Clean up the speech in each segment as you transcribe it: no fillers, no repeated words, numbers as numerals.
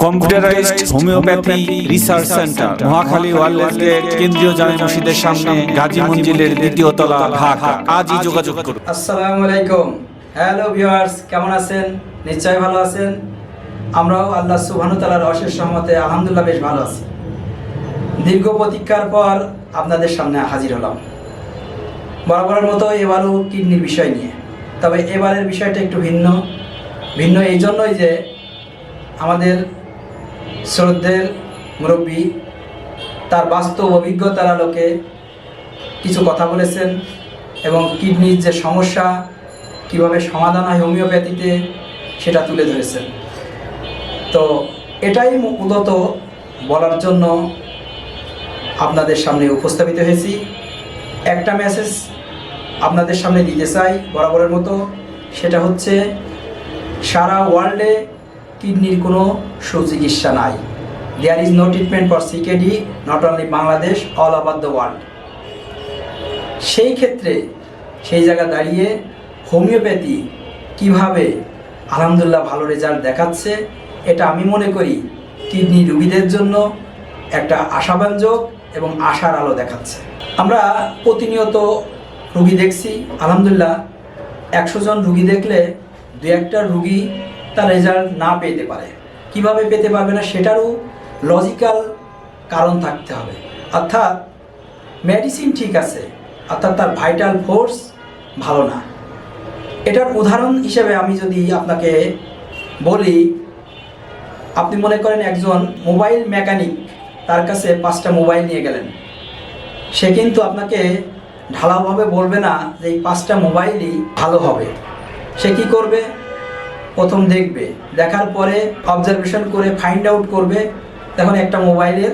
Computerised homeopathy research centre, Mohakhali wireless gate, কেন্দ্রীয় জামে মসজিদের সামনে, গাজী মঞ্জিলের দ্বিতীয় তলা, ঢাকা। আজই যোগাযোগ করুন। আসসালামু আলাইকুম। হ্যালো ভিউয়ার্স, কেমন আছেন? নিশ্চয়ই ভালো আছেন। আমরাও আল্লাহ সুবহানাহু ওয়া তাআলার অশেষ রহমতে আলহামদুলিল্লাহ বেশ ভালো আছি। দীর্ঘ প্রতীক্ষার পর আপনাদের সামনে হাজির হলাম, বরাবরের মতো এবারও কিডনির বিষয় নিয়ে। তবে এবারের বিষয়টা একটু ভিন্ন এই জন্যই যে আমাদের শ্রদ্ধের মুরব্বী তার বাস্তব অভিজ্ঞতার আলোকে কিছু কথা বলেছেন এবং কিডনির যে সমস্যা কিভাবে সমাধান হয় হোমিওপ্যাথিতে সেটা তুলে ধরেছেন। তো এটাই মূলত বলার জন্য আপনাদের সামনে উপস্থাপিত হয়েছি। একটা মেসেজ আপনাদের সামনে দিতে চাই বরাবরের মতো, সেটা হচ্ছে সারা ওয়ার্ল্ডে কিডনির কোনো সুচিকিৎসা নাই। There is no treatment for CKD, not only Bangladesh, all over the world. সেই ক্ষেত্রে সেই জায়গা দাঁড়িয়ে হোমিওপ্যাথি কিভাবে আলহামদুলিল্লাহ ভালো রেজাল্ট দেখাচ্ছে, এটা আমি মনে করি কিডনি রোগীদের জন্য একটা আশাব্যঞ্জক এবং আশার আলো দেখাচ্ছে। আমরা প্রতিনিয়ত রুগী দেখছি, আলহামদুলিল্লাহ 100 জন রুগী দেখলে 2-1টা রুগী তার রেজাল্ট না পেতে পারে। কিভাবে পেতে পারবে না সেটারও লজিক্যাল কারণ থাকতে হবে। অর্থাৎ মেডিসিন ঠিক আছে, অর্থাৎ তার ভাইটাল ফোর্স ভালো না। এটার উদাহরণ হিসেবে আমি যদি আপনাকে বলি, আপনি মনে করেন একজন মোবাইল মেকানিক, তার কাছে 5টা মোবাইল নিয়ে গেলেন, সে কিন্তু আপনাকে ঢালাওভাবে বলবে না যে এই 5টা মোবাইলই ভালো হবে। সে কি করবে? প্রথম দেখবে, দেখার পরে অবজারভেশন করে ফাইন্ড আউট করবে তখন একটা মোবাইলের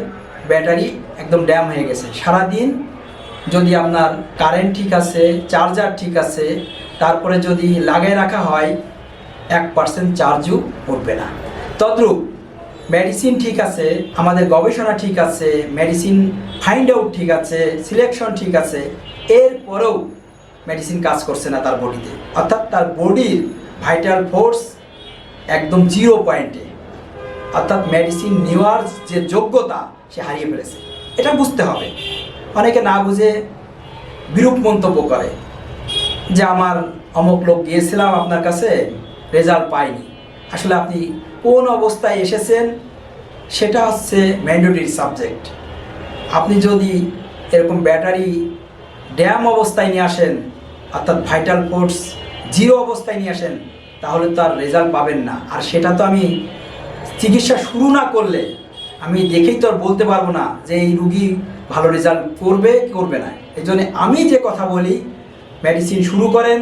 ব্যাটারি একদম ড্যাম হয়ে গেছে। সারাদিন যদি আপনার কারেন্ট ঠিক আছে, চার্জার ঠিক আছে, তারপরে যদি লাগিয়ে রাখা হয় 1% চার্জও উঠবে না। তদ্রূপ মেডিসিন ঠিক আছে, আমাদের গবেষণা ঠিক আছে, মেডিসিন ফাইন্ড আউট ঠিক আছে, সিলেকশন ঠিক আছে, এরপরেও মেডিসিন কাজ করছে না তার বডিতে। অর্থাৎ তার বডির ভাইটাল ফোর্স একদম 0 পয়েন্টে, অর্থাৎ মেডিসিন নেওয়ার যে যোগ্যতা সে হারিয়ে ফেলেছে। এটা বুঝতে হবে। অনেকে না বুঝে বিরূপ মন্তব্য করে যে আমার অমুক লোক গিয়েছিলাম আপনার কাছে, রেজাল্ট পাইনি। আসলে আপনি কোন অবস্থায় এসেছেন সেটা হচ্ছে ম্যান্ডেটরি সাবজেক্ট। আপনি যদি এরকম ব্যাটারি ড্যাম অবস্থায় নিয়ে আসেন, অর্থাৎ ভাইটাল ফোর্স 0 অবস্থায় নিয়ে আসেন, তাহলে তো আর রেজাল্ট পাবেন না। আর সেটা তো আমি চিকিৎসা শুরু না করলে আমি দেখেই তো আর বলতে পারবো না যে এই রুগী ভালো রেজাল্ট করবে কি করবে না। এই জন্য আমি যে কথা বলি, মেডিসিন শুরু করেন,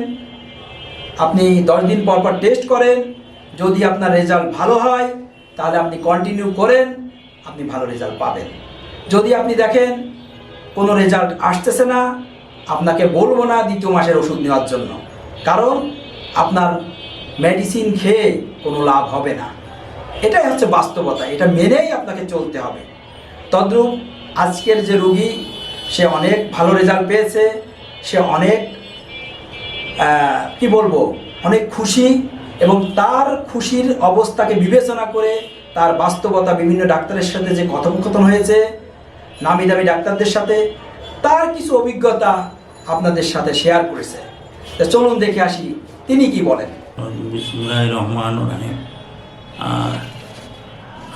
আপনি 10 দিন পর পর টেস্ট করেন, যদি আপনার রেজাল্ট ভালো হয় তাহলে আপনি কন্টিনিউ করেন, আপনি ভালো রেজাল্ট পাবেন। যদি আপনি দেখেন কোনো রেজাল্ট আসতেছে না, আপনাকে বলবো না 2য় মাসের ওষুধ নেওয়ার জন্য, কারণ আপনার মেডিসিন খেয়ে কোনো লাভ হবে না। এটাই হচ্ছে বাস্তবতা, এটা মেনেই আপনাকে চলতে হবে। তদ্রূপ আজকের যে রোগী, সে অনেক ভালো রেজাল্ট পেয়েছে, সে অনেক কি বলবো, অনেক খুশি, এবং তার খুশির অবস্থাকে বিবেচনা করে তার বাস্তবতা বিভিন্ন ডাক্তারের সাথে যে কথোপকথন হয়েছে, নামি দামি ডাক্তারদের সাথে, তার কিছু অভিজ্ঞতা আপনাদের সাথে শেয়ার করেছে। তা চলুন দেখে আসি তিনি কি বলেন। বিসমিল্লাহির রহমানির রহিম।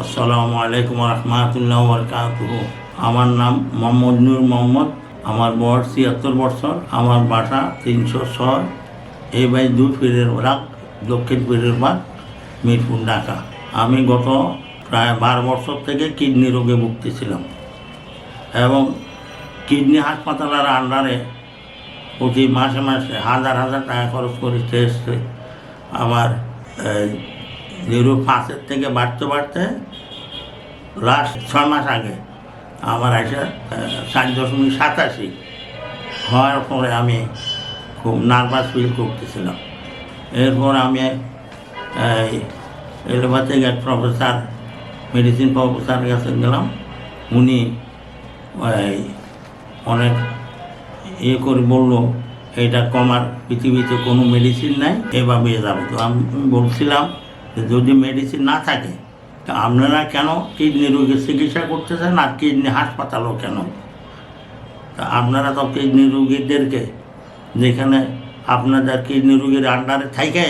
আসসালামু আলাইকুম রহমতুল্লাহ বারাকাতুহু। আমার নাম মোহাম্মদ নূর মোহাম্মদ, আমার বয়স 73 বছর, আমার বাসা 306 A/2 পীরের বাগ, দক্ষিণ পীরের বাগ, মিরপুর, ঢাকা। আমি গত প্রায় 12 বছর থেকে কিডনি রোগে ভুগতেছিলাম এবং কিডনি হাসপাতালের আন্ডারে প্রতি মাসে মাসে হাজার টাকা খরচ করে এসছে। আমার 0.5 থেকে বাড়তে লাস্ট 6 মাস আগে আমার এসে 4.87 হওয়ার পরে আমি খুব নার্ভাস ফিল করতেছিলাম। এরপর আমি এলোপ্যাথিক এক প্রফেসর, মেডিসিন প্রফেসরের কাছে গেলাম। উনি অনেক করে বলল এটা কমার পৃথিবীতে কোনো মেডিসিন নাই, এভাবে যাবে। তো আমি বলছিলাম যে যদি মেডিসিন না থাকে তা আপনারা কেন কিডনি রোগের চিকিৎসা করতেছেন আর কিডনি হাসপাতালও কেন? তা আপনারা তো কিডনি রোগীদেরকে যেখানে আপনাদের কিডনি রোগীর আন্ডারে থাইকে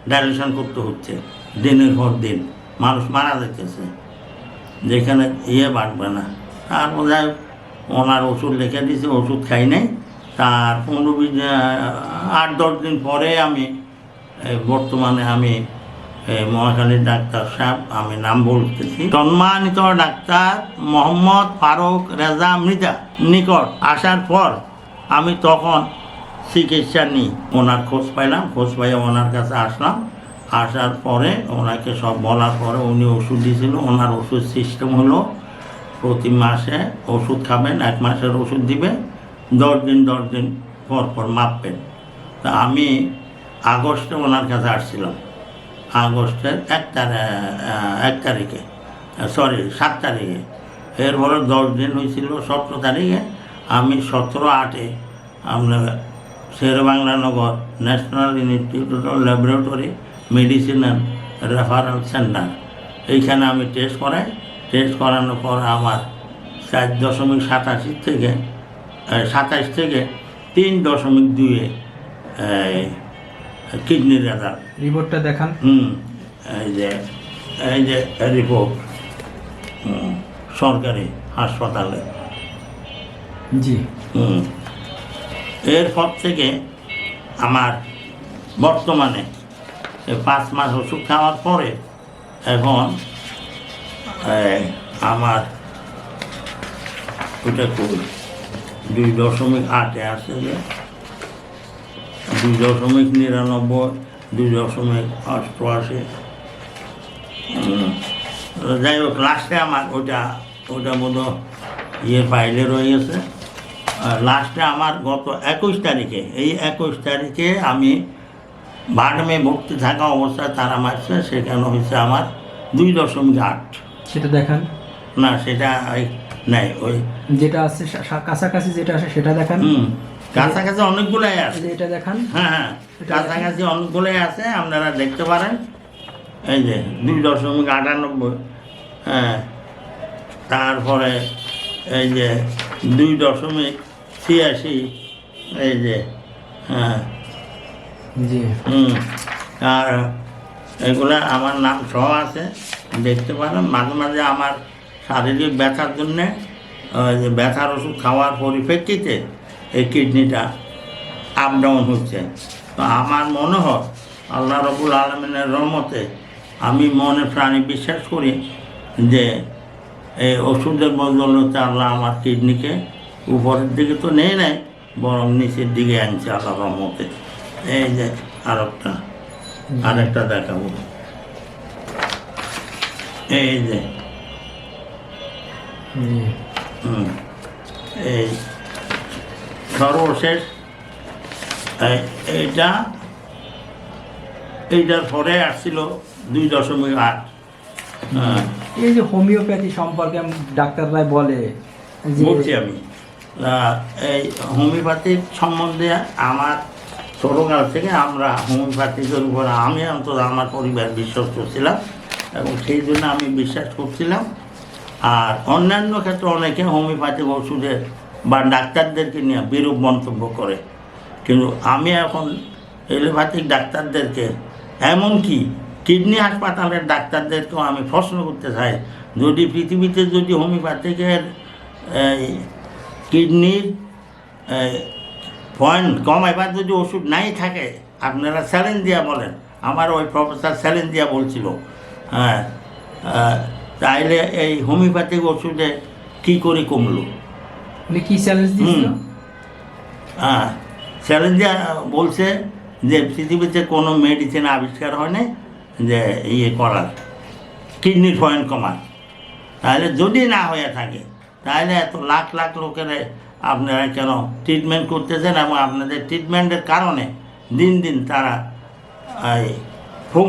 ডাইলিউশন করতে হচ্ছে, দিনের পর দিন মানুষ মারা যাইতেছে, যেখানে বাড়বে না। তারপর যাই ওনার ওষুধ লিখে দিয়েছে, ওষুধ খাই নাই। তার 8-10 দিন পরে আমি বর্তমানে আমি মহাখালীর ডাক্তার সাহেব, আমি নাম বলতেছি, সম্মানিত ডাক্তার মোহাম্মদ ফারুক রেজা মৃধা নিকট আসার পর আমি তখন চিকিৎসা নিই। ওনার খোঁজ পাইলাম, খোঁজ পাইয়া ওনার কাছে আসলাম। আসার পরে ওনাকে সব বলার পরে উনি ওষুধ দিয়েছিল। ওনার ওষুধ সিস্টেম হলো প্রতি মাসে ওষুধ খাবেন, 1 মাসের ওষুধ দিবে, 10 দিন পর পর মাপবেন। তা আমি আগস্টে ওনার কাছে আসছিলাম, আগস্টের 7 তারিখে। এরপরে 10 দিন হয়েছিল 17 তারিখে। আমি 17/8 আপনার Sher-e-Bangla Nagar national institute of laboratory medicine and referral centre, এইখানে আমি টেস্ট করাই। টেস্ট করানোর পর আমার 4.87 থেকে 27 থেকে 3.2 কিডনির রেজাল্ট। রিপোর্টটা দেখান। এই যে রিপোর্ট সরকারি হাসপাতালে। জি। এরপর থেকে আমার বর্তমানে 5 মাস ওষুধ খাওয়ার পরে এখন আমার ওটা করি 2.8 আসছে, 2.99, 2.88। যাই হোক, লাস্টে আমার ওটা বোধ ফাইলে রয়ে গেছে। লাস্টে আমার গত 21 তারিখে, এই 21 তারিখে আমি বাডমে ভর্তি থাকা অবস্থায় তারা মারছে, সেখানে হয়েছে আমার 2.8। সেটা দেখান না, সেটা নাই, ওই যেটা আছে কাছাকাছি যেটা আছে সেটা দেখান। কাছাকাছি অনেকগুলাই আছে, এটা দেখান। হ্যাঁ, কাছাকাছি অনেকগুলোই আছে, আপনারা দেখতে পারেন। এই যে 2.98, হ্যাঁ, তারপরে এই যে 2.86, এই যে, হ্যাঁ, জি। আর এগুলা আমার নাম সহ আছে, দেখতে পারেন। মাঝে মাঝে আমার শারীরিক ব্যথার জন্যে যে ব্যথার ওষুধ খাওয়ার পরিপ্রেক্ষিতে এই কিডনিটা আপ ডাউন হচ্ছে। তো আমার মনে হয় আল্লাহ রবুল আলমিনের রহমতে আমি মনে প্রাণে বিশ্বাস করি যে এই ওষুধের বদলতে আল্লাহ আমার কিডনিকে উপরের দিকে তো নেই নাই, বরং নিচের দিকে আনছে আল্লাহ রহমতে। এই যে আরেকটা দেখাবো, এই যে এই সর্বশেষ এইটার পরে আসছিল 2.8। এই যে হোমিওপ্যাথি সম্পর্কে ডাক্তাররা বলে, বলছি আমি এই হোমিওপ্যাথিক সম্বন্ধে আমার ছোটোকাল থেকে আমরা হোমিওপ্যাথিকের উপর আমি অন্তত আমার পরিবার বিশ্বাস করছিলাম, এবং সেই জন্য আমি বিশ্বাস করছিলাম। আর অন্যান্য ক্ষেত্রে অনেকে হোমিওপ্যাথিক ওষুধের বা ডাক্তারদেরকে নিয়ে বিরূপ মন্তব্য করে, কিন্তু আমি এখন এলোপ্যাথিক ডাক্তারদেরকে, এমনকি কিডনি হাসপাতালের ডাক্তারদেরকেও আমি প্রশ্ন করতে চাই, যদি পৃথিবীতে যদি হোমিওপ্যাথিকের কিডনির পয়েন্ট কমাইবার যদি ওষুধ নাই থাকে, আপনারা স্যালিন দিয়া বলেন, আমার ওই প্রফেসর স্যালিন দিয়া বলছিল, হ্যাঁ, তাইলে এই হোমিওপ্যাথিক ওষুধে কী করে কমলো? কি চ্যালেঞ্জ দিয়েছিল? হ্যাঁ, চ্যালেঞ্জ দিয়া বলছে যে পৃথিবীতে কোনো মেডিসিন আবিষ্কার হয় না যে করার কিডনির পয়েন্ট কমার। তাহলে যদি না হয়ে থাকে, তাহলে এত লাখ লাখ লোকের আপনারা কেন ট্রিটমেন্ট করতেছেন, এবং আপনাদের ট্রিটমেন্টের কারণে দিন দিন তারা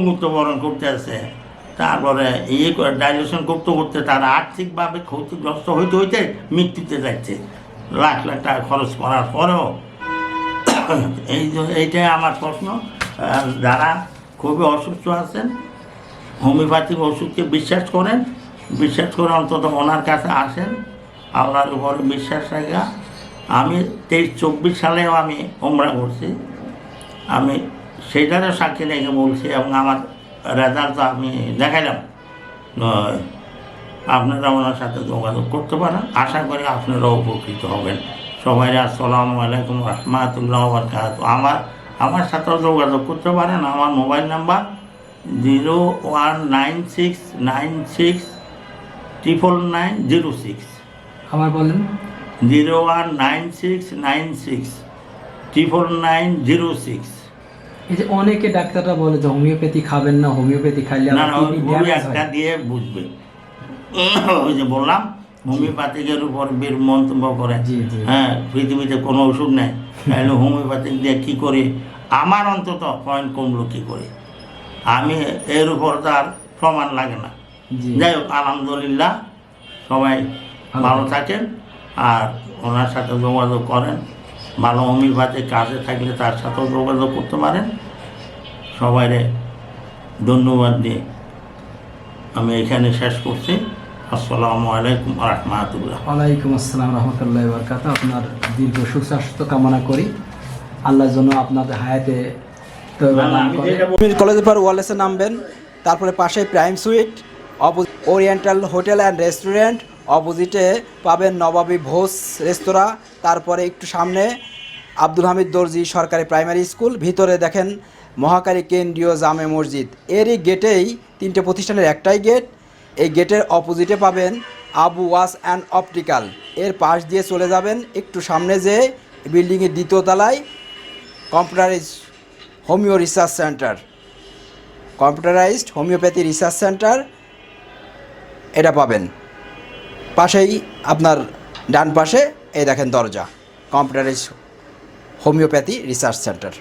মৃত্যুবরণ করতে আছে। তারপরে ডাইলিউশন করতে করতে তারা আর্থিকভাবে ক্ষতিগ্রস্ত হইতে হইতে মৃত্যুতে যাচ্ছে, লাখ লাখ টাকা খরচ করার পরেও। এইটাই আমার প্রশ্ন। যারা খুবই অসুস্থ আছেন হোমিওপ্যাথিক ওষুধকে বিশ্বাস করেন, বিশ্বাস করে অন্তত ওনার কাছে আসেন, আল্লাহর উপরে বিশ্বাস রাখা। আমি 23-24 সালেও আমি ওমরা করছি, আমি সেইটারও সাক্ষী রেখে বলছি এবং আমার রেজাল্ট আমি দেখাইলাম। আপনারা ওনার সাথে যোগাযোগ করতে পারেন, আশা করি আপনারাও উপকৃত হবেন। সবাই আসসালামু আলাইকুম রহমতুল্লাহ বারকাতুহু। আমার সাথেও যোগাযোগ করতে পারেন। আমার মোবাইল নাম্বার 01969690906। আবার বলেন। 01969690906। এই যে অনেকে ডাক্তাররা বলে যে হোমিওপ্যাথি খাবেন না, হোমিওপ্যাথি খাইলে না, কিডনি ওই ড্যামেজ একটা হয়। দিয়ে বুঝবে। ওই যে বললাম হোমিওপ্যাথিকের উপর বের মন্তব্য করে, জি, জি। হ্যাঁ পৃথিবীতে কোনো ওষুধ নেই, তাহলে হোমিওপ্যাথিক দিয়ে কী করে আমার অন্তত পয়েন্ট কমলো কী করে, আমি এর উপর তার প্রমাণ লাগে না। জি। যাই হোক, আলহামদুলিল্লাহ সবাই ভালো থাকেন আর ওনার সাথে যোগাযোগ করেন। ভালো হোমিওপ্যাথিক কাজে থাকলে তার সাথেও যোগাযোগ করতে পারেন। সবাইরে ধন্যবাদ দিয়ে আমি এখানে শেষ করছি। আসসালামু আলাইকুম রহমতুল্লাহ। ওয়ালাইকুম আসসালাম রহমতুল্লাহ বারকাতুহু। আপনার দীর্ঘ সুস্বাস্থ্য কামনা করি। আল্লাহ যেন আপনাদের হায়াতে কলেজের পর ওয়ালেসে নামবেন, তারপরে পাশে prime sweet, oriental hotel and restaurant, অপোজিটে পাবেন নবাবী ভোজ রেস্তোরাঁ, তারপরে একটু সামনে আব্দুল হামিদ দর্জি সরকারি প্রাইমারি স্কুল, ভিতরে দেখেন মহাকারী কেন্দ্রীয় জামে মসজিদ। এরই গেটেই 3টে প্রতিষ্ঠানের একটাই গেট। এই গেটের অপোজিটে পাবেন আবু ওয়াস অ্যান্ড অপটিক্যাল। এর পাশ দিয়ে চলে যাবেন, একটু সামনে যেয়ে বিল্ডিংয়ের 2য় তলায় computerised homeo research centre, computerised homeopathy research centre এটা পাবেন। পাশেই আপনার ডান পাশে এই দেখেন দরজা, কম্পিউটারাইজড হোমিওপ্যাথি রিসার্চ সেন্টার।